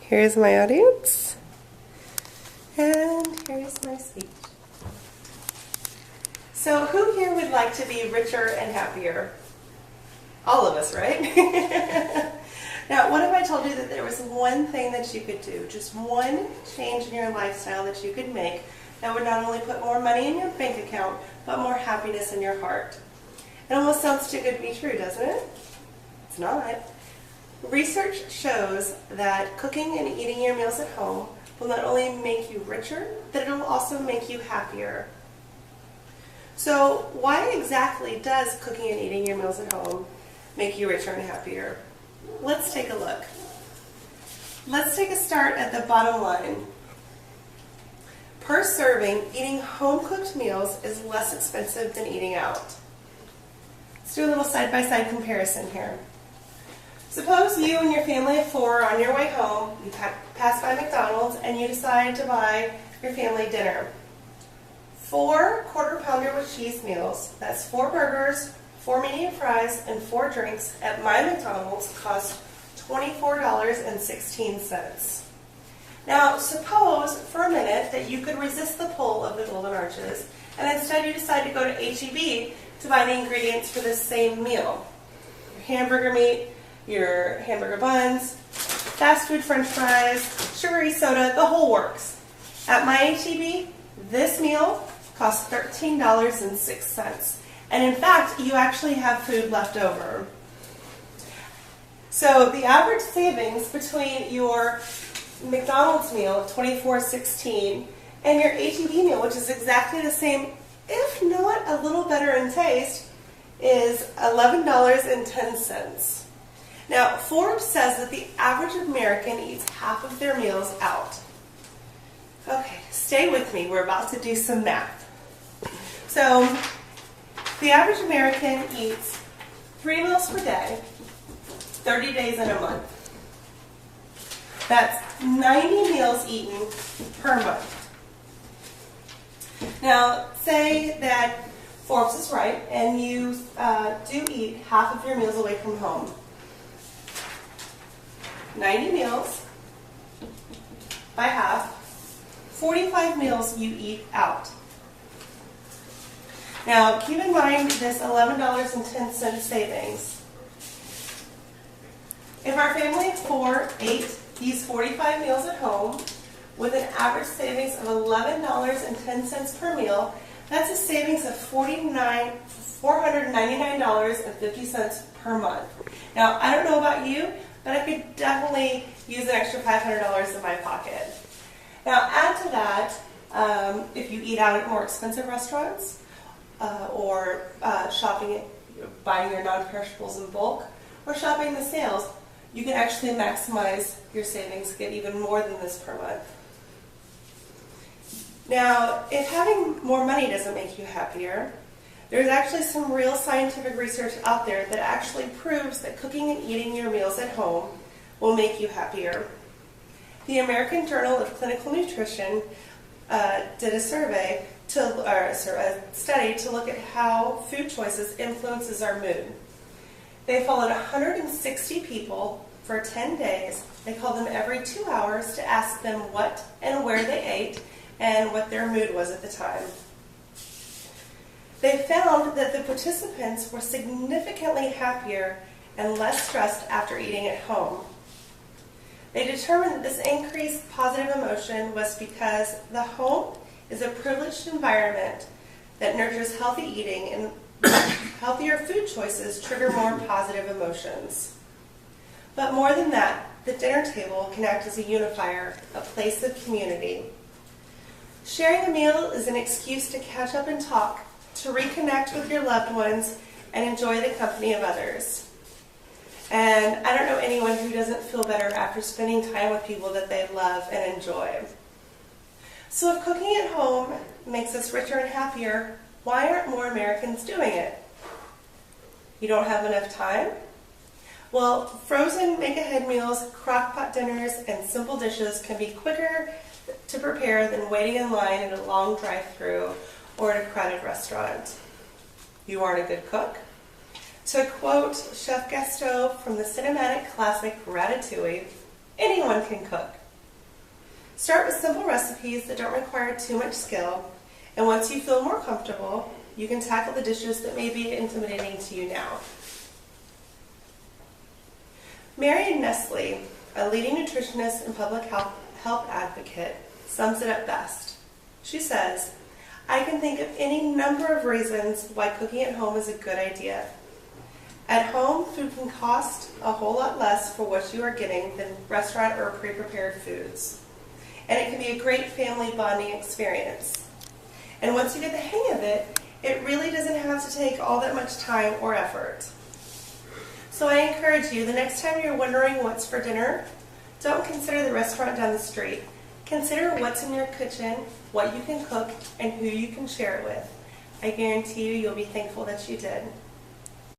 Here's my audience, and here's my speech. So who here would like to be richer and happier? All of us, right? Now, what if I told you that there was one thing that you could do, just one change in your lifestyle that you could make that would not only put more money in your bank account, but more happiness in your heart? It almost sounds too good to be true, doesn't it? It's not. Research shows that cooking and eating your meals at home will not only make you richer, but it will also make you happier. So why exactly does cooking and eating your meals at home make you richer and happier? Let's take a look. Let's take a start at the bottom line. Per serving, eating home-cooked meals is less expensive than eating out. Let's do a little side-by-side comparison here. Suppose you and your family of 4 are on your way home, you pass by McDonald's, and you decide to buy your family dinner. 4 quarter-pounder with cheese meals, that's 4 burgers, 4 medium fries, and 4 drinks at my McDonald's cost $24.16. Now, suppose for a minute that you could resist the pull of the Golden Arches, and instead you decide to go to H-E-B to buy the ingredients for this same meal. Your hamburger meat, your hamburger buns, fast food french fries, sugary soda, the whole works. At my H-E-B, this meal costs $13.06. And in fact, you actually have food left over. So the average savings between your McDonald's meal of $24.16 and your H-E-B meal, which is exactly the same, if not a little better in taste, is $11.10. Now, Forbes says that the average American eats half of their meals out. Okay, stay with me. We're about to do some math. So, the average American eats 3 meals per day, 30 days in a month. That's 90 meals eaten per month. Now, say that Forbes is right and you do eat half of your meals away from home. 90 meals by half, 45 meals you eat out. Now, keep in mind this $11.10 savings. If our family of 4 ate these 45 meals at home with an average savings of $11.10 per meal, that's a savings of $499.50 per month. Now, I don't know about you, but I could definitely use an extra $500 in my pocket. Now, add to that, if you eat out at more expensive restaurants, or buying your non-perishables in bulk, or shopping the sales, you can actually maximize your savings, get even more than this per month. Now, if having more money doesn't make you happier, there's actually some real scientific research out there that actually proves that cooking and eating your meals at home will make you happier. The American Journal of Clinical Nutrition did a study to look at how food choices influences our mood. They followed 160 people for 10 days. They called them every 2 hours to ask them what and where they ate and what their mood was at the time. They found that the participants were significantly happier and less stressed after eating at home. They determined that this increased positive emotion was because the home is a privileged environment that nurtures healthy eating, and healthier food choices trigger more positive emotions. But more than that, the dinner table can act as a unifier, a place of community. Sharing a meal is an excuse to catch up and talk, to reconnect with your loved ones, and enjoy the company of others. And I don't know anyone who doesn't feel better after spending time with people that they love and enjoy. So if cooking at home makes us richer and happier, why aren't more Americans doing it? You don't have enough time? Well, frozen make-ahead meals, crock-pot dinners, and simple dishes can be quicker to prepare than waiting in line at a long drive-thru or at a crowded restaurant. You aren't a good cook? To quote Chef Gaston from the cinematic classic Ratatouille, anyone can cook. Start with simple recipes that don't require too much skill, and once you feel more comfortable, you can tackle the dishes that may be intimidating to you now. Marion Nestle, a leading nutritionist and public health advocate, sums it up best. She says, "I can think of any number of reasons why cooking at home is a good idea. At home, food can cost a whole lot less for what you are getting than restaurant or pre-prepared foods. And it can be a great family bonding experience. And once you get the hang of it, it really doesn't have to take all that much time or effort." So I encourage you, the next time you're wondering what's for dinner, don't consider the restaurant down the street. Consider what's in your kitchen, what you can cook, and who you can share it with. I guarantee you'll be thankful that you did.